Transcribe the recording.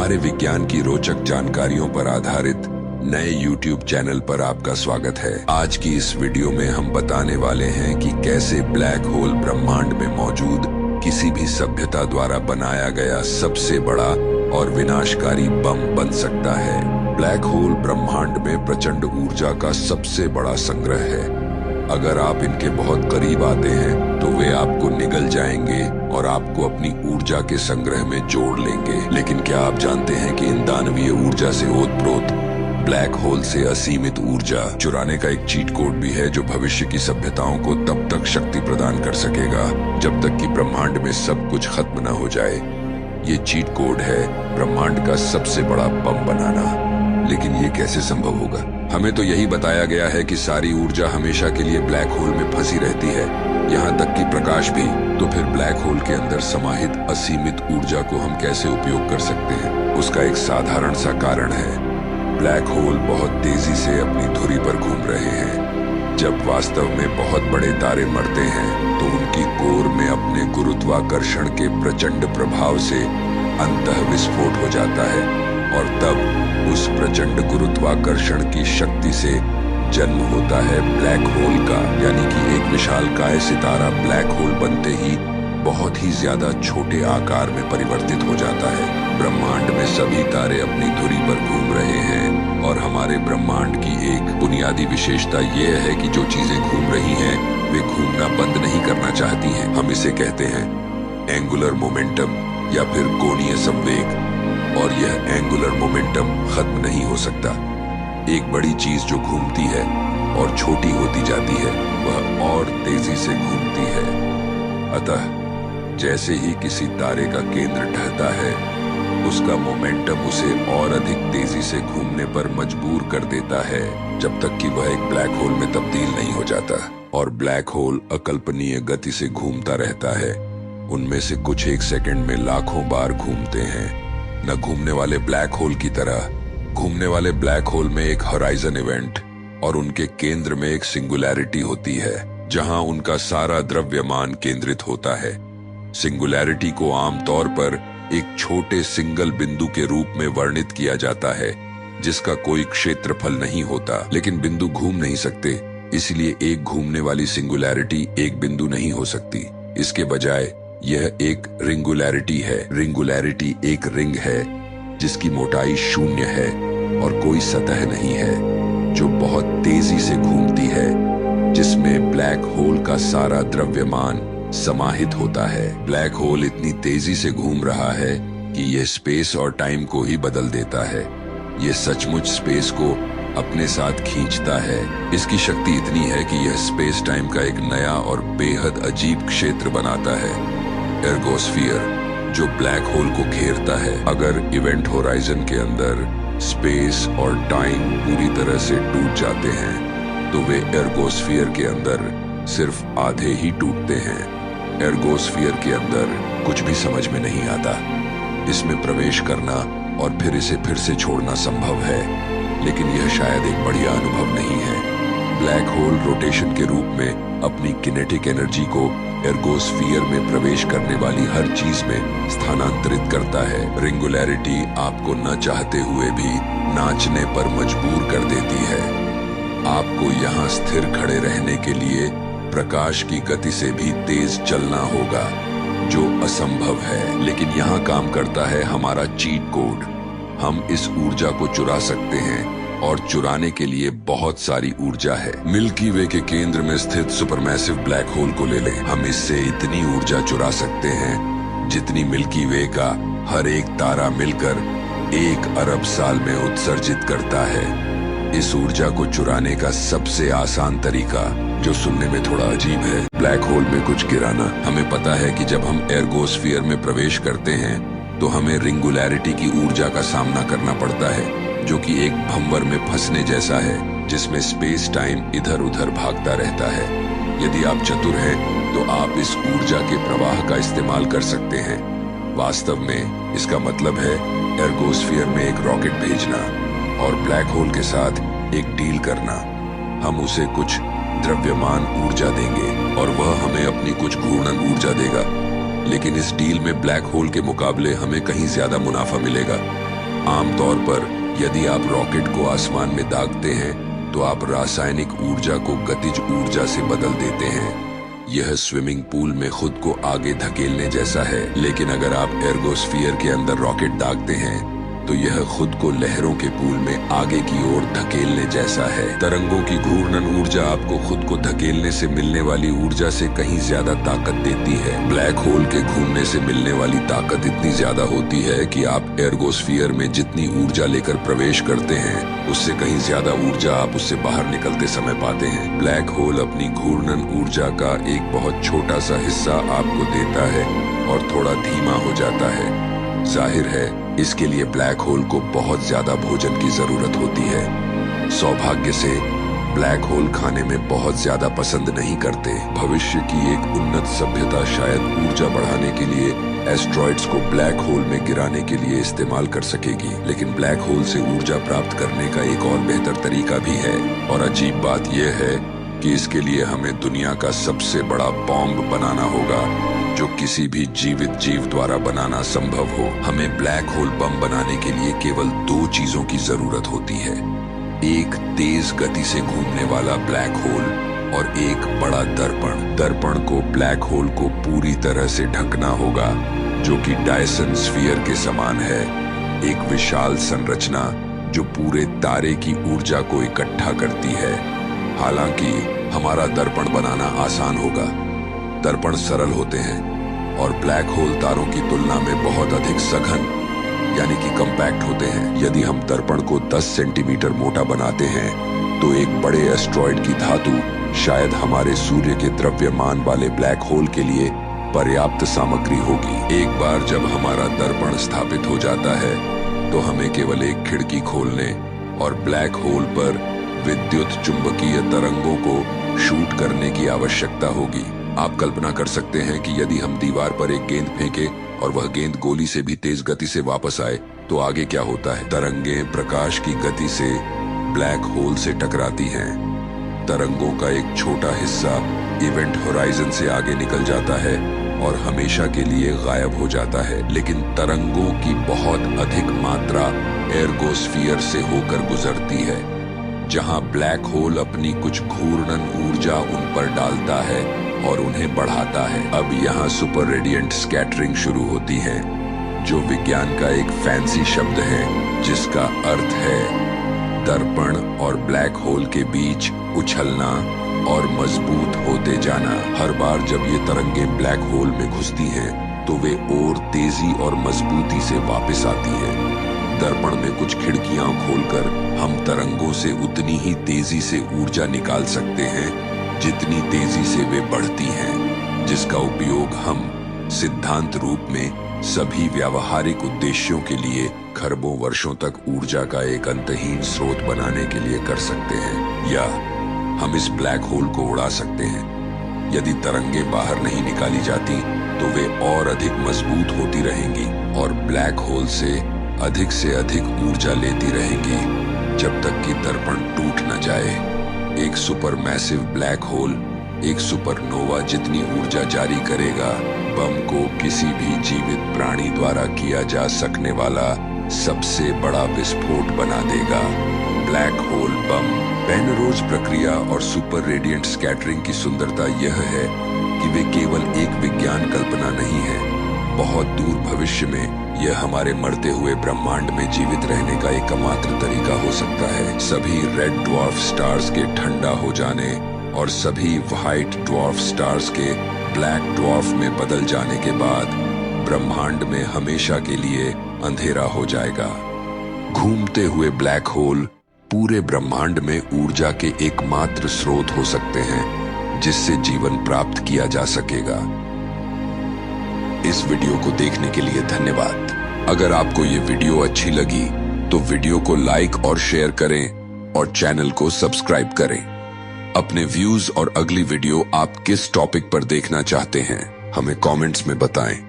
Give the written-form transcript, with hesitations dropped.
हमारे विज्ञान की रोचक जानकारियों पर आधारित नए YouTube चैनल पर आपका स्वागत है। आज की इस वीडियो में हम बताने वाले हैं कि कैसे ब्लैक होल ब्रह्मांड में मौजूद किसी भी सभ्यता द्वारा बनाया गया सबसे बड़ा और विनाशकारी बम बन सकता है। ब्लैक होल ब्रह्मांड में प्रचंड ऊर्जा का सबसे बड़ा संग्रह है। अगर आप इनके बहुत करीब आते हैं तो वे आपको निगल जाएंगे और आपको अपनी ऊर्जा के संग्रह में जोड़ लेंगे। लेकिन क्या आप जानते हैं कि इन दानवीय ऊर्जा से ओतप्रोत ब्लैक होल से असीमित ऊर्जा चुराने का एक चीट कोड भी है, जो भविष्य की सभ्यताओं को तब तक शक्ति प्रदान कर सकेगा जब तक कि ब्रह्मांड में सब कुछ खत्म न हो जाए। ये चीट कोड है ब्रह्मांड का सबसे बड़ा बम बनाना। लेकिन ये कैसे संभव होगा? हमें तो यही बताया गया है कि सारी ऊर्जा हमेशा के लिए ब्लैक होल में फंसी रहती है, यहाँ तक कि प्रकाश भी। तो फिर ब्लैक होल के अंदर समाहित असीमित ऊर्जा को हम कैसे उपयोग कर सकते हैं? उसका एक साधारण सा कारण है। ब्लैक होल बहुत तेजी से अपनी धुरी पर घूम रहे हैं। जब वास्तव में बहुत बड़े तारे मरते हैं तो उनकी कोर में अपने गुरुत्वाकर्षण के प्रचंड प्रभाव से अंतः विस्फोट हो जाता है और तब उस प्रचंड गुरुत्वाकर्षण की शक्ति से जन्म होता है ब्लैक होल का। यानी कि एक विशालकाय सितारा ब्लैक होल बनते ही बहुत ही ज्यादा छोटे आकार में परिवर्तित हो जाता है। ब्रह्मांड में सभी तारे अपनी धुरी पर घूम रहे हैं और हमारे ब्रह्मांड की एक बुनियादी विशेषता यह है कि जो चीजें घूम रही हैं वे घूमना बंद नहीं करना चाहती हैं। हम इसे कहते हैं एंगुलर मोमेंटम या फिर कोणीय संवेग। और यह एंगुलर मोमेंटम खत्म नहीं हो सकता। एक बड़ी चीज जो घूमती है और छोटी होती जाती है वह और तेजी से घूमती है। अतः जैसे ही किसी तारे का केंद्र ढहता है उसका मोमेंटम उसे और अधिक तेजी से घूमने पर मजबूर कर देता है जब तक कि वह एक ब्लैक होल में तब्दील नहीं हो जाता। और ब्लैक होल अकल्पनीय गति से घूमता रहता है। उनमें से कुछ एक सेकंड में लाखों बार घूमते हैं। न घूमने वाले ब्लैक होल की तरह घूमने वाले ब्लैक होल में एक होराइजन इवेंट और उनके केंद्र में एक सिंगुलैरिटी होती है जहां उनका सारा द्रव्यमान केंद्रित होता है। सिंगुलैरिटी को आमतौर पर एक छोटे सिंगल बिंदु के रूप में वर्णित किया जाता है जिसका कोई क्षेत्रफल नहीं होता। लेकिन बिंदु घूम नहीं सकते, इसलिए एक घूमने वाली सिंगुलैरिटी एक बिंदु नहीं हो सकती। इसके बजाय यह एक रिंगुलैरिटी है। रिंगुलैरिटी एक रिंग है जिसकी मोटाई 0 है और कोई सतह नहीं है, जो बहुत तेजी से घूमती है, जिसमें ब्लैक होल का सारा द्रव्यमान समाहित होता है। ब्लैक होल इतनी तेजी से घूम रहा है कि यह स्पेस और टाइम को ही बदल देता है। यह सचमुच स्पेस को अपने साथ खींचता है। इसकी शक्ति इतनी है कि यह स्पेस टाइम का एक नया और बेहद अजीब क्षेत्र बनाता है, एर्गोस्फीयर, जो ब्लैक होल को घेरता है। अगर इवेंट होराइजन के अंदर स्पेस और टाइम पूरी तरह से टूट जाते हैं तो वे एर्गोस्फीयर के अंदर सिर्फ आधे ही टूटते हैं। एर्गोस्फीयर के अंदर कुछ भी समझ में नहीं आता। इसमें प्रवेश करना और फिर इसे फिर से छोड़ना संभव है, लेकिन यह शायद एक बढ़िया अनुभव नहीं है। ब्लैक होल रोटेशन के रूप में अपनी किनेटिक एनर्जी को एर्गोस्फीयर में प्रवेश करने वाली हर चीज में स्थानांतरित करता है। रिंगुलैरिटी आपको न चाहते हुए भी नाचने पर मजबूर कर देती है। आपको यहाँ स्थिर खड़े रहने के लिए प्रकाश की गति से भी तेज चलना होगा, जो असंभव है। लेकिन यहाँ काम करता है हमारा चीट कोड। हम इस ऊर्जा को चुरा सकते हैं और चुराने के लिए बहुत सारी ऊर्जा है। मिल्की वे के केंद्र में स्थित सुपरमैसिव ब्लैक होल को ले लें। हम इससे इतनी ऊर्जा चुरा सकते हैं जितनी मिल्की वे का हर एक तारा मिलकर 1 अरब साल में उत्सर्जित करता है। इस ऊर्जा को चुराने का सबसे आसान तरीका, जो सुनने में थोड़ा अजीब है, ब्लैक होल में कुछ गिराना। हमें पता है कि जब हम एर्गोस्फीयर में प्रवेश करते हैं तो हमें रिंगुलैरिटी की ऊर्जा का सामना करना पड़ता है, जो कि एक भंवर में फंसने जैसा है जिसमें स्पेस टाइम इधर उधर भागता रहता है। यदि आप चतुर हैं तो आप इस ऊर्जा के प्रवाह का इस्तेमाल कर सकते हैं। वास्तव में इसका मतलब है एर्गोस्फीयर में एक रॉकेट भेजना और ब्लैक होल के साथ एक डील करना। हम उसे कुछ द्रव्यमान ऊर्जा देंगे और वह हमें अपनी कुछ घूर्णन ऊर्जा देगा। लेकिन इस डील में ब्लैक होल के मुकाबले हमें कहीं ज्यादा मुनाफा मिलेगा। आमतौर पर यदि आप रॉकेट को आसमान में दागते हैं तो आप रासायनिक ऊर्जा को गतिज ऊर्जा से बदल देते हैं। यह स्विमिंग पूल में खुद को आगे धकेलने जैसा है, लेकिन अगर आप एर्गोस्फीयर के अंदर रॉकेट दागते हैं तो यह खुद को लहरों के पूल में आगे की ओर धकेलने जैसा है। तरंगों की घूर्णन ऊर्जा आपको खुद को धकेलने से मिलने वाली ऊर्जा से कहीं ज्यादा ताकत देती है। ब्लैक होल के घूमने से मिलने वाली ताकत इतनी ज्यादा होती है कि आप एर्गोस्फीयर में जितनी ऊर्जा लेकर प्रवेश करते हैं उससे कहीं ज्यादा ऊर्जा आप उससे बाहर निकलते समय पाते हैं। ब्लैक होल अपनी घूर्णन ऊर्जा का एक बहुत छोटा सा हिस्सा आपको देता है और थोड़ा धीमा हो जाता है। जाहिर है इसके लिए ब्लैक होल को बहुत ज्यादा भोजन की जरूरत होती है। सौभाग्य से ब्लैक होल खाने में बहुत ज्यादा पसंद नहीं करते। भविष्य की एक उन्नत सभ्यता शायद ऊर्जा बढ़ाने के लिए एस्ट्रॉइड्स को ब्लैक होल में गिराने के लिए इस्तेमाल कर सकेगी, लेकिन ब्लैक होल से ऊर्जा प्राप्त करने का एक और बेहतर तरीका भी है। और अजीब बात यह है कि इसके लिए हमें दुनिया का सबसे बड़ा बॉम्ब बनाना होगा जो किसी भी जीवित जीव द्वारा बनाना संभव हो। हमें ब्लैक होल बम बनाने के लिए केवल 2 चीजों की जरूरत होती है, एक तेज गति से घूमने वाला ब्लैक होल और एक बड़ा दर्पण। दर्पण को ब्लैक होल को पूरी तरह से ढकना होगा, जो कि डायसन स्फीयर के समान है, एक विशाल संरचना जो पूरे तारे की ऊर्जा को इकट्ठा करती है। हालांकि हमारा दर्पण बनाना आसान होगा। दर्पण सरल होते हैं और ब्लैक होल तारों की तुलना में बहुत अधिक सघन यानी कि कम्पैक्ट होते हैं। यदि हम दर्पण को 10 सेंटीमीटर मोटा बनाते हैं तो एक बड़े एस्ट्रॉइड की धातु शायद हमारे सूर्य के द्रव्यमान वाले ब्लैक होल के लिए पर्याप्त सामग्री होगी। एक बार जब हमारा दर्पण स्थापित हो जाता है तो हमें केवल एक खिड़की खोलने और ब्लैक होल पर विद्युत चुंबकीय तरंगों को शूट करने की आवश्यकता होगी। आप कल्पना कर सकते हैं कि यदि हम दीवार पर एक गेंद फेंकें और वह गेंद गोली से भी तेज गति से वापस आए तो आगे क्या होता है। तरंगें प्रकाश की गति से ब्लैक होल से टकराती हैं। तरंगों का एक छोटा हिस्सा इवेंट होराइजन से आगे निकल जाता है और हमेशा के लिए गायब हो जाता है, लेकिन तरंगों की बहुत अधिक मात्रा एर्गोस्फीयर से होकर गुजरती है, जहां ब्लैक होल अपनी कुछ घूर्णन ऊर्जा उन पर डालता है और उन्हें बढ़ाता है। अब यहाँ सुपर रेडिएंट स्कैटरिंग शुरू होती है, जो विज्ञान का एक फैंसी शब्द है जिसका अर्थ है दर्पण और ब्लैक होल के बीच उछलना और मजबूत होते जाना। हर बार जब ये तरंगें ब्लैक होल में घुसती हैं तो वे और तेजी और मजबूती से वापस आती है। दर्पण में कुछ खिड़कियां खोलकर हम तरंगों से उतनी ही तेजी से ऊर्जा निकाल सकते हैं जितनी तेजी से वे बढ़ती हैं, जिसका उपयोग हम सिद्धांत रूप में सभी व्यावहारिक उद्देश्यों के लिए खरबों वर्षों तक ऊर्जा का एक अंतहीन स्रोत बनाने के लिए कर सकते हैं, या हम इस ब्लैक होल को उड़ा सकते हैं। यदि तरंगें बाहर नहीं निकाली जाती तो वे और अधिक मजबूत होती रहेंगी और ब्लैक होल से अधिक ऊर्जा लेती रहेंगी जब तक कि दर्पण टूट न जाए। एक सुपर मैसिव ब्लैक होल एक सुपरनोवा जितनी ऊर्जा जारी करेगा, बम को किसी भी जीवित प्राणी द्वारा किया जा सकने वाला सबसे बड़ा विस्फोट बना देगा। ब्लैक होल बम। पेनरोज प्रक्रिया और सुपर रेडिएंट स्कैटरिंग की सुंदरता यह है कि वे केवल एक विज्ञान कल्पना नहीं है। बहुत दूर भविष्य में यह हमारे मरते हुए ब्रह्मांड में जीवित रहने का एकमात्र तरीका हो सकता है। सभी रेड ड्वार्फ स्टार्स के ठंडा हो जाने और सभी व्हाइट ड्वार्फ स्टार्स के ब्लैक ड्वार्फ में बदल जाने के बाद ब्रह्मांड में हमेशा के लिए अंधेरा हो जाएगा। घूमते हुए ब्लैक होल पूरे ब्रह्मांड में ऊर्जा के एकमात्र स्रोत हो सकते हैं जिससे जीवन प्राप्त किया जा सकेगा। इस वीडियो को देखने के लिए धन्यवाद। अगर आपको ये वीडियो अच्छी लगी तो वीडियो को लाइक और शेयर करें और चैनल को सब्सक्राइब करें। अपने व्यूज और अगली वीडियो आप किस टॉपिक पर देखना चाहते हैं हमें कमेंट्स में बताएं।